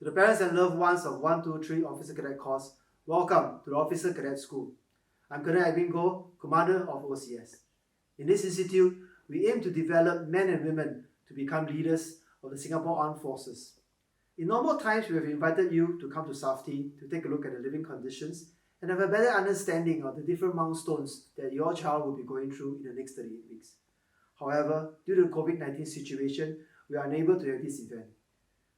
To the parents and loved ones of 123 Officer Cadet course, welcome to the Officer Cadet School. I'm Colonel Edwin Goh, Commander of OCS. In this institute, we aim to develop men and women to become leaders of the Singapore Armed Forces. In normal times, we have invited you to come to SAFTI to take a look at the living conditions and have a better understanding of the different milestones that your child will be going through in the next 38 weeks. However, due to the COVID-19 situation, we are unable to have this event.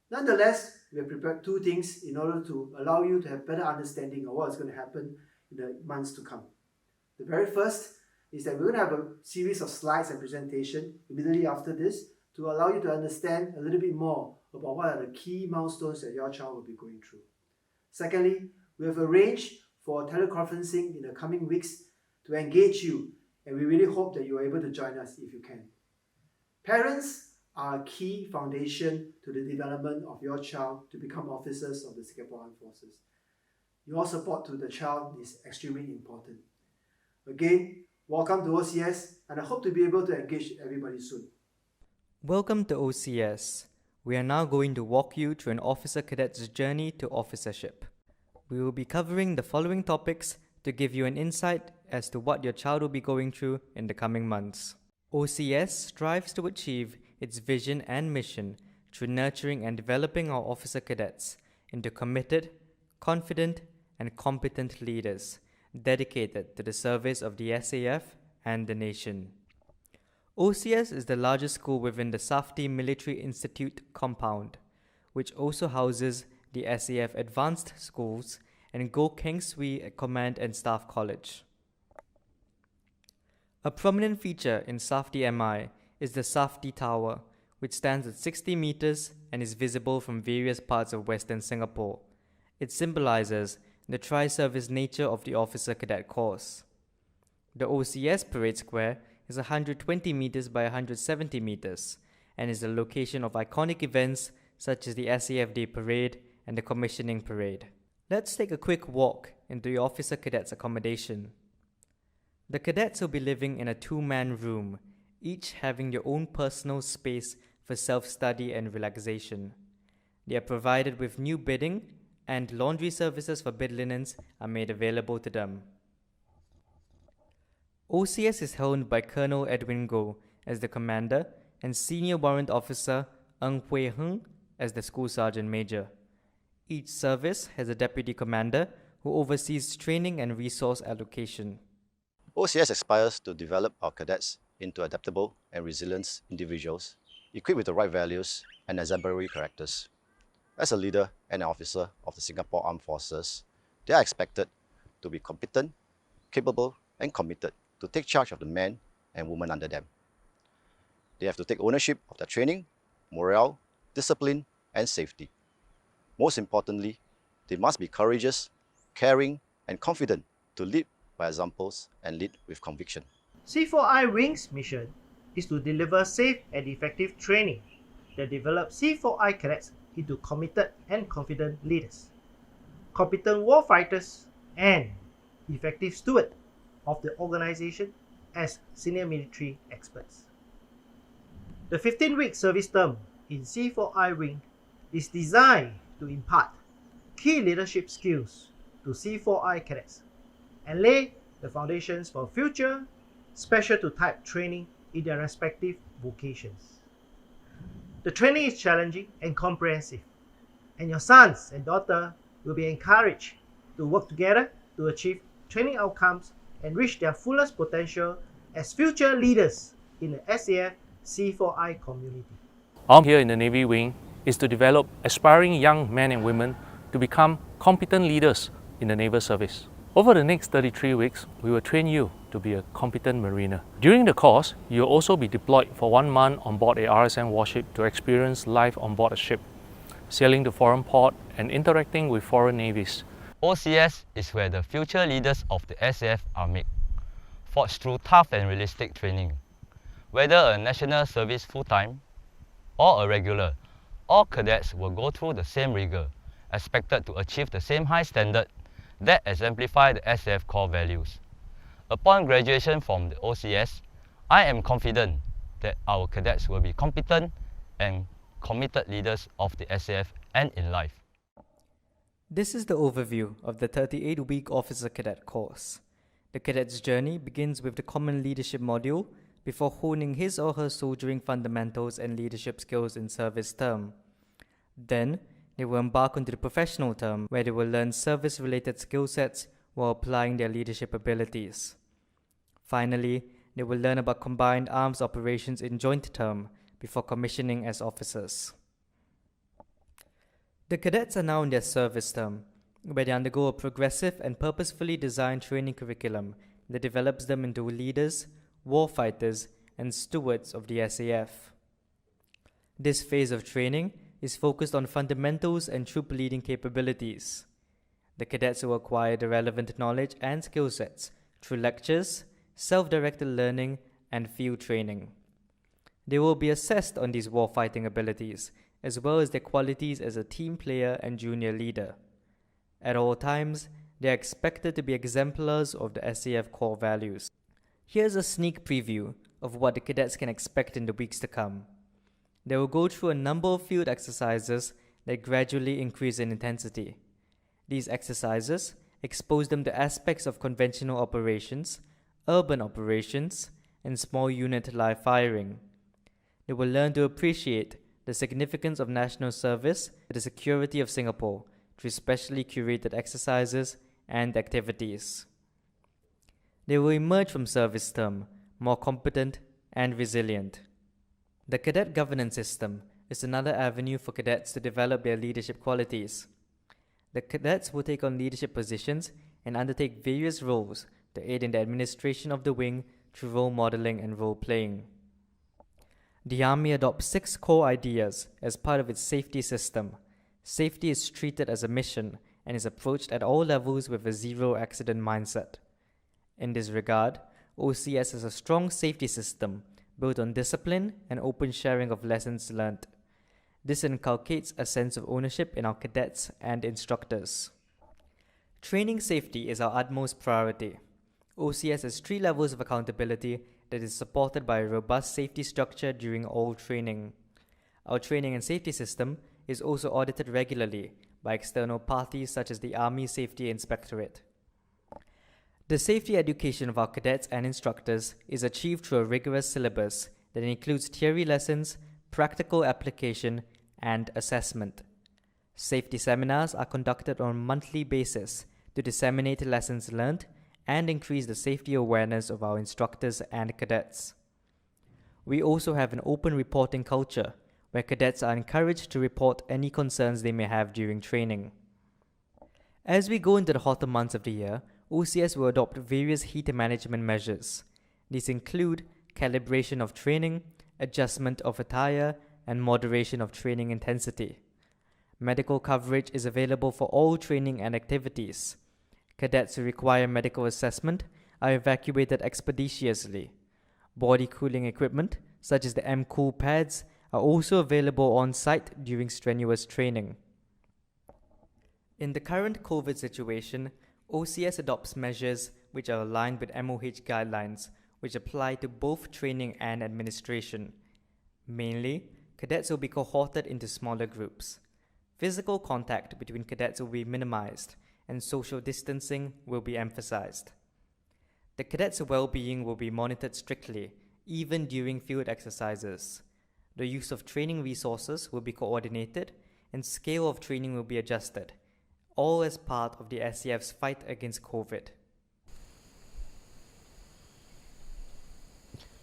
Nonetheless, we have prepared two things in order to allow you to have better understanding of what is going to happen in the months to come. The very first is that we're going to have a series of slides and presentation immediately after this to allow you to understand a little bit more about what are the key milestones that your child will be going through. Secondly, we have arranged for teleconferencing in the coming weeks to engage you, and we really hope that you are able to join us if you can. Parents are a key foundation to the development of your child to become officers of the Singapore Armed Forces. Your support to the child is extremely important. Again, welcome to OCS, and I hope to be able to engage everybody soon. Welcome to OCS. We are now going to walk you through an officer cadet's journey to officership. We will be covering the following topics to give you an insight as to what your child will be going through in the coming months. OCS strives to achieve its vision and mission through nurturing and developing our officer cadets into committed, confident, and competent leaders dedicated to the service of the SAF and the nation. OCS is the largest school within the SAFTI Military Institute compound, which also houses the SAF Advanced Schools and Go Keng Swee Command and Staff College. A prominent feature in SAFTI MI is the SAFTI Tower, which stands at 60 meters and is visible from various parts of Western Singapore. It symbolizes the tri-service nature of the Officer Cadet course. The OCS Parade Square is 120 meters by 170 meters and is the location of iconic events such as the SAF Day Parade and the Commissioning Parade. Let's take a quick walk into the Officer Cadets accommodation. The cadets will be living in a two-man room, each having their own personal space for self-study and relaxation. They are provided with new bedding, and laundry services for bed linens are made available to them. OCS is helmed by Colonel Edwin Goh as the commander and Senior Warrant Officer Ng Hui Heng as the School Sergeant Major. Each service has a deputy commander who oversees training and resource allocation. OCS aspires to develop our cadets into adaptable and resilient individuals, equipped with the right values and exemplary characters. As a leader and an officer of the Singapore Armed Forces, they are expected to be competent, capable, and committed to take charge of the men and women under them. They have to take ownership of their training, morale, discipline, and safety. Most importantly, they must be courageous, caring, and confident to lead by examples and lead with conviction. C4I Wing's mission is to deliver safe and effective training that develops C4I cadets into committed and confident leaders, competent warfighters, and effective stewards of the organization as senior military experts. The 15-week service term in C4I Wing is designed to impart key leadership skills to C4I cadets and lay the foundations for future special to type training in their respective vocations. The training is challenging and comprehensive, and your sons and daughter will be encouraged to work together to achieve training outcomes and reach their fullest potential as future leaders in the SAF C4I community. Our aim here in the Navy Wing is to develop aspiring young men and women to become competent leaders in the naval service. Over the next 33 weeks, we will train you to be a competent mariner. During the course, you will also be deployed for 1 month on board a RSM warship to experience life on board a ship, sailing to foreign port and interacting with foreign navies. OCS is where the future leaders of the SAF are made, forged through tough and realistic training. Whether a national service full-time or a regular, all cadets will go through the same rigor, expected to achieve the same high standard that exemplify the SAF core values. Upon graduation from the OCS, I am confident that our cadets will be competent and committed leaders of the SAF and in life. This is the overview of the 38-week Officer Cadet course. The cadet's journey begins with the Common Leadership module before honing his or her soldiering fundamentals and leadership skills in service term. Then, they will embark onto the professional term where they will learn service-related skill sets while applying their leadership abilities. Finally, they will learn about combined arms operations in joint term before commissioning as officers. The cadets are now in their service term, where they undergo a progressive and purposefully designed training curriculum that develops them into leaders, warfighters, and stewards of the SAF. This phase of training is focused on fundamentals and troop leading capabilities. The cadets will acquire the relevant knowledge and skill sets through lectures, self-directed learning, and field training. They will be assessed on these warfighting abilities, as well as their qualities as a team player and junior leader. At all times, they are expected to be exemplars of the SAF core values. Here's a sneak preview of what the cadets can expect in the weeks to come. They will go through a number of field exercises that gradually increase in intensity. These exercises expose them to aspects of conventional operations, urban operations, and small unit live firing. They will learn to appreciate the significance of national service to the security of Singapore through specially curated exercises and activities. They will emerge from service term more competent and resilient. The cadet governance system is another avenue for cadets to develop their leadership qualities. The cadets will take on leadership positions and undertake various roles to aid in the administration of the wing through role modeling and role playing. The Army adopts 6 core ideas as part of its safety system. Safety is treated as a mission and is approached at all levels with a zero accident mindset. In this regard, OCS has a strong safety system built on discipline and open sharing of lessons learned. This inculcates a sense of ownership in our cadets and instructors. Training safety is our utmost priority. OCS has 3 levels of accountability that is supported by a robust safety structure during all training. Our training and safety system is also audited regularly by external parties such as the Army Safety Inspectorate. The safety education of our cadets and instructors is achieved through a rigorous syllabus that includes theory lessons, practical application, and assessment. Safety seminars are conducted on a monthly basis to disseminate lessons learned and increase the safety awareness of our instructors and cadets. We also have an open reporting culture where cadets are encouraged to report any concerns they may have during training. As we go into the hotter months of the year, OCS will adopt various heat management measures. These include calibration of training, adjustment of attire, and moderation of training intensity. Medical coverage is available for all training and activities. Cadets who require medical assessment are evacuated expeditiously. Body cooling equipment, such as the M-Cool pads, are also available on site during strenuous training. In the current COVID situation, OCS adopts measures which are aligned with MOH guidelines, which apply to both training and administration. Mainly, cadets will be cohorted into smaller groups. Physical contact between cadets will be minimized, and social distancing will be emphasized. The cadets' well-being will be monitored strictly, even during field exercises. The use of training resources will be coordinated, and scale of training will be adjusted, all as part of the SAF's fight against COVID.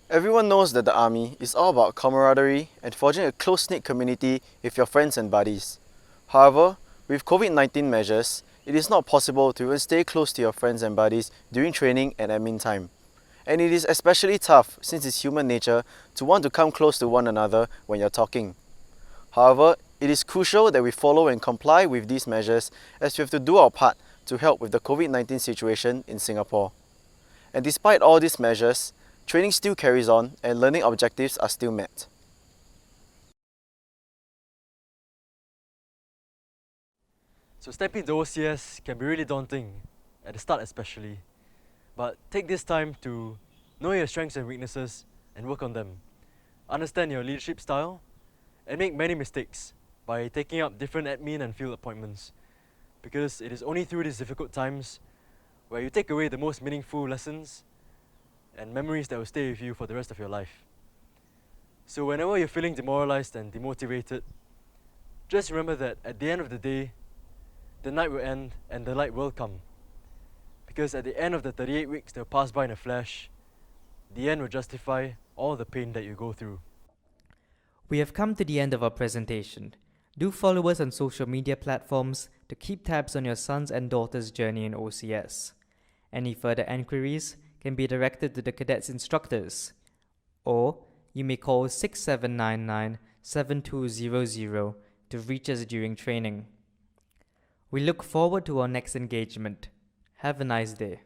Everyone knows that the Army is all about camaraderie and forging a close-knit community with your friends and buddies. However, with COVID-19 measures, it is not possible to even stay close to your friends and buddies during training and admin time. And it is especially tough since it's human nature to want to come close to one another when you're talking. However, it is crucial that we follow and comply with these measures as we have to do our part to help with the COVID-19 situation in Singapore. And despite all these measures, training still carries on and learning objectives are still met. So stepping into OCS can be really daunting, at the start especially. But take this time to know your strengths and weaknesses and work on them. Understand your leadership style and make many mistakes by taking up different admin and field appointments. because it is only through these difficult times where you take away the most meaningful lessons and memories that will stay with you for the rest of your life. So whenever you're feeling demoralized and demotivated, just remember that at the end of the day, the night will end and the light will come. Because at the end of the 38 weeks, they'll pass by in a flash. The end will justify all the pain that you go through. We have come to the end of our presentation. Do follow us on social media platforms to keep tabs on your son's and daughter's journey in OCS. Any further enquiries can be directed to the cadets instructors, or you may call 6799-7200 to reach us during training. We look forward to our next engagement. Have a nice day.